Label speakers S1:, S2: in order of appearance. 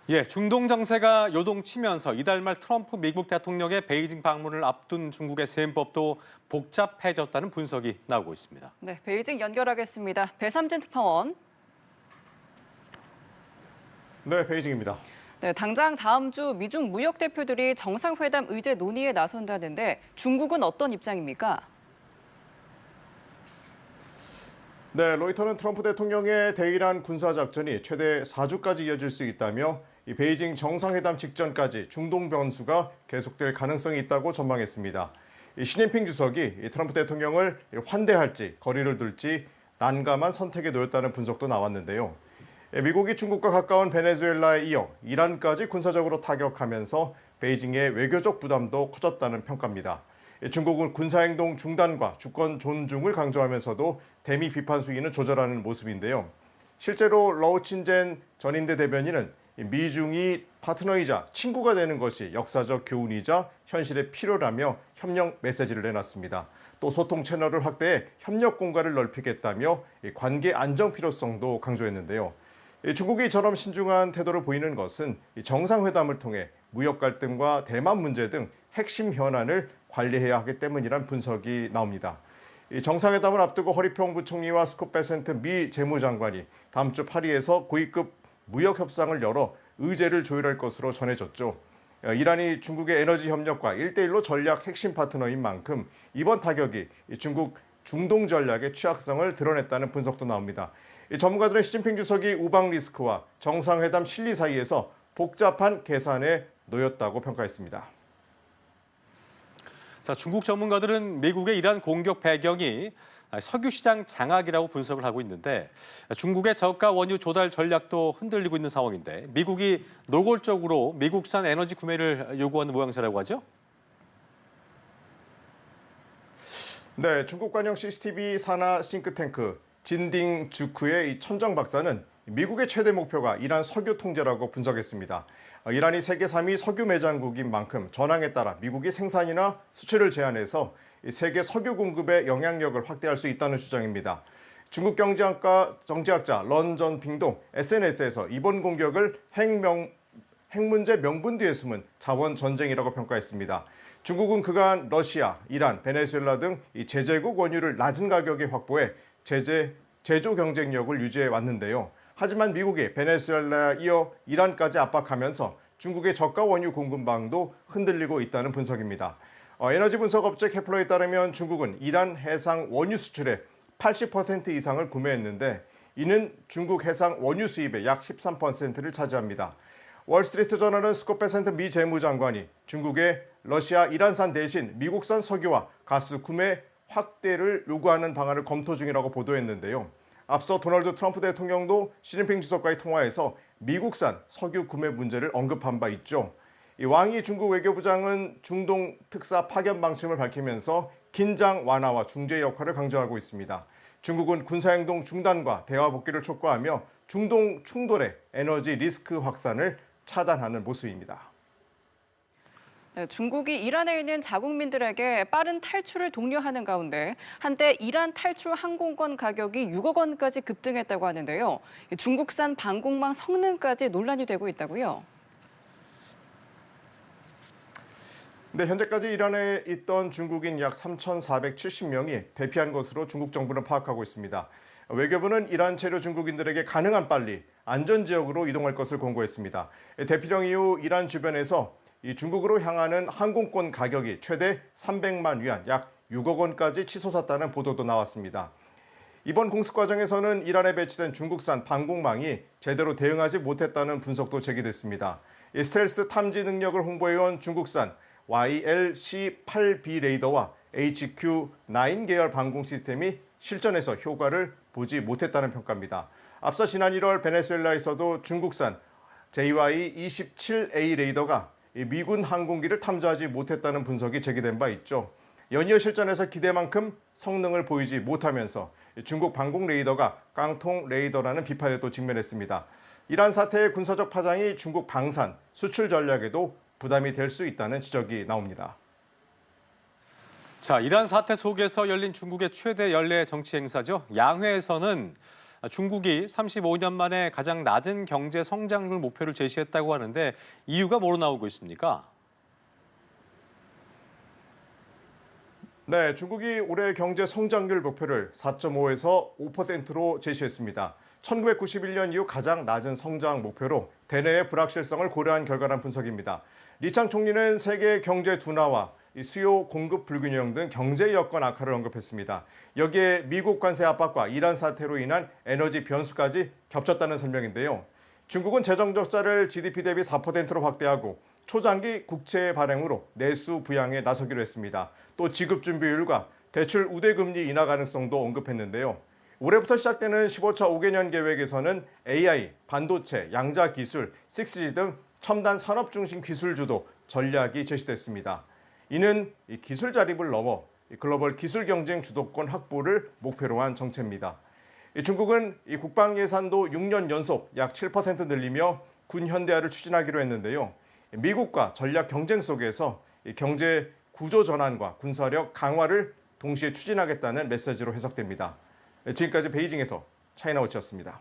S1: 예, 중동 정세가 요동치면서 이달 말 트럼프 미국 대통령의 베이징 방문을 앞둔 중국의 세법도 복잡해졌다는 분석이 나오고 있습니다.
S2: 네, 베이징 연결하겠습니다. 배삼진 특파원.
S3: 네, 베이징입니다.
S2: 네, 당장 다음 주 미중 무역 대표들이 정상회담 의제 논의에 나선다는데 중국은 어떤 입장입니까?
S3: 네, 로이터는 트럼프 대통령의 대이란 군사작전이 최대 4주까지 이어질 수 있다며 이 베이징 정상회담 직전까지 중동 변수가 계속될 가능성이 있다고 전망했습니다. 이 시진핑 주석이 이 트럼프 대통령을 환대할지 거리를 둘지 난감한 선택에 놓였다는 분석도 나왔는데요. 미국이 중국과 가까운 베네수엘라에 이어 이란까지 군사적으로 타격하면서 베이징의 외교적 부담도 커졌다는 평가입니다. 중국은 군사행동 중단과 주권 존중을 강조하면서도 대미 비판 수위는 조절하는 모습인데요. 실제로 러우친젠 전인대 대변인은 미중이 파트너이자 친구가 되는 것이 역사적 교훈이자 현실의 필요라며 협력 메시지를 내놨습니다. 또 소통 채널을 확대해 협력 공간을 넓히겠다며 관계 안정 필요성도 강조했는데요. 중국이 이처럼 신중한 태도를 보이는 것은 정상회담을 통해 무역 갈등과 대만 문제 등 핵심 현안을 관리해야 하기 때문이란 분석이 나옵니다. 정상회담을 앞두고 허리평 부총리와 스콧 베센트 미 재무장관이 다음 주 파리에서 고위급 무역 협상을 열어 의제를 조율할 것으로 전해졌죠. 이란이 중국의 에너지 협력과 1대1로 전략 핵심 파트너인 만큼 이번 타격이 중국 중동 전략의 취약성을 드러냈다는 분석도 나옵니다. 전문가들은 시진핑 주석이 우방 리스크와 정상회담 실리 사이에서 복잡한 계산에 놓였다고 평가했습니다.
S1: 자, 중국 전문가들은 미국의 이란 공격 배경이 석유 시장 장악이라고 분석을 하고 있는데 중국의 저가 원유 조달 전략도 흔들리고 있는 상황인데 미국이 노골적으로 미국산 에너지 구매를 요구하는 모양새라고 하죠?
S3: 네, 중국 관영 CCTV 산하 싱크탱크 진딩 주크의 이 천정 박사는 미국의 최대 목표가 이란 석유 통제라고 분석했습니다. 이란이 세계 3위 석유 매장국인 만큼 전황에 따라 미국이 생산이나 수출을 제한해서 세계 석유 공급의 영향력을 확대할 수 있다는 주장입니다. 중국 정치학자 런 전핑도 SNS에서 이번 공격을 핵 문제 명분 뒤에 숨은 자원 전쟁이라고 평가했습니다. 중국은 그간 러시아, 이란, 베네수엘라 등 이 제재국 원유를 낮은 가격에 확보해 제조 경쟁력을 유지해 왔는데요. 하지만 미국이 베네수엘라에 이어 이란까지 압박하면서 중국의 저가 원유 공급망도 흔들리고 있다는 분석입니다. 에너지 분석 업체 케플러에 따르면 중국은 이란 해상 원유 수출의 80% 이상을 구매했는데 이는 중국 해상 원유 수입의 약 13%를 차지합니다. 월스트리트 저널은 스콧 베센트 미 재무장관이 중국의 러시아, 이란산 대신 미국산 석유와 가스 구매 확대를 요구하는 방안을 검토 중이라고 보도했는데요. 앞서 도널드 트럼프 대통령도 시진핑 주석과의 통화에서 미국산 석유 구매 문제를 언급한 바 있죠. 왕이 중국 외교부장은 중동 특사 파견 방침을 밝히면서 긴장 완화와 중재 역할을 강조하고 있습니다. 중국은 군사행동 중단과 대화 복귀를 촉구하며 중동 충돌의 에너지 리스크 확산을 차단하는 모습입니다.
S2: 네, 중국이 이란에 있는 자국민들에게 빠른 탈출을 독려하는 가운데 한때 이란 탈출 항공권 가격이 6억 원까지 급등했다고 하는데요. 중국산 방공망 성능까지 논란이 되고 있다고요.
S3: 네, 현재까지 이란에 있던 중국인 약 3,470명이 대피한 것으로 중국 정부는 파악하고 있습니다. 외교부는 이란 체류 중국인들에게 가능한 빨리 안전지역으로 이동할 것을 권고했습니다. 대피령 이후 이란 주변에서 이 중국으로 향하는 항공권 가격이 최대 300만 위안, 약 6억 원까지 치솟았다는 보도도 나왔습니다. 이번 공습 과정에서는 이란에 배치된 중국산 방공망이 제대로 대응하지 못했다는 분석도 제기됐습니다. 스텔스 탐지 능력을 홍보해온 중국산 YLC-8B 레이더와 HQ-9 계열 방공 시스템이 실전에서 효과를 보지 못했다는 평가입니다. 앞서 지난 1월 베네수엘라에서도 중국산 JY-27A 레이더가 미군 항공기를 탐지하지 못했다는 분석이 제기된 바 있죠. 연이어 실전에서 기대만큼 성능을 보이지 못하면서 중국 방공 레이더가 깡통 레이더라는 비판에도 직면했습니다. 이란 사태의 군사적 파장이 중국 방산, 수출 전략에도 부담이 될 수 있다는 지적이 나옵니다.
S1: 자, 이란 사태 속에서 열린 중국의 최대 연례 정치 행사죠. 양회에서는 중국이 35년 만에 가장 낮은 경제 성장률 목표를 제시했다고 하는데 이유가 뭐로 나오고 있습니까?
S3: 네, 중국이 올해 경제 성장률 목표를 4.5에서 5%로 제시했습니다. 1991년 이후 가장 낮은 성장 목표로 대내의 불확실성을 고려한 결과란 분석입니다. 리창 총리는 세계 경제 둔화와 수요 공급 불균형 등 경제 여건 악화를 언급했습니다. 여기에 미국 관세 압박과 이란 사태로 인한 에너지 변수까지 겹쳤다는 설명인데요. 중국은 재정 적자를 GDP 대비 4%로 확대하고 초장기 국채 발행으로 내수 부양에 나서기로 했습니다. 또 지급 준비율과 대출 우대금리 인하 가능성도 언급했는데요. 올해부터 시작되는 15차 5개년 계획에서는 AI, 반도체, 양자 기술, 6G 등 첨단 산업 중심 기술주도 전략이 제시됐습니다. 이는 기술 자립을 넘어 글로벌 기술 경쟁 주도권 확보를 목표로 한 정책입니다. 중국은 국방 예산도 6년 연속 약 7% 늘리며 군 현대화를 추진하기로 했는데요. 미국과 전략 경쟁 속에서 경제 구조 전환과 군사력 강화를 동시에 추진하겠다는 메시지로 해석됩니다. 지금까지 베이징에서 차이나워치였습니다.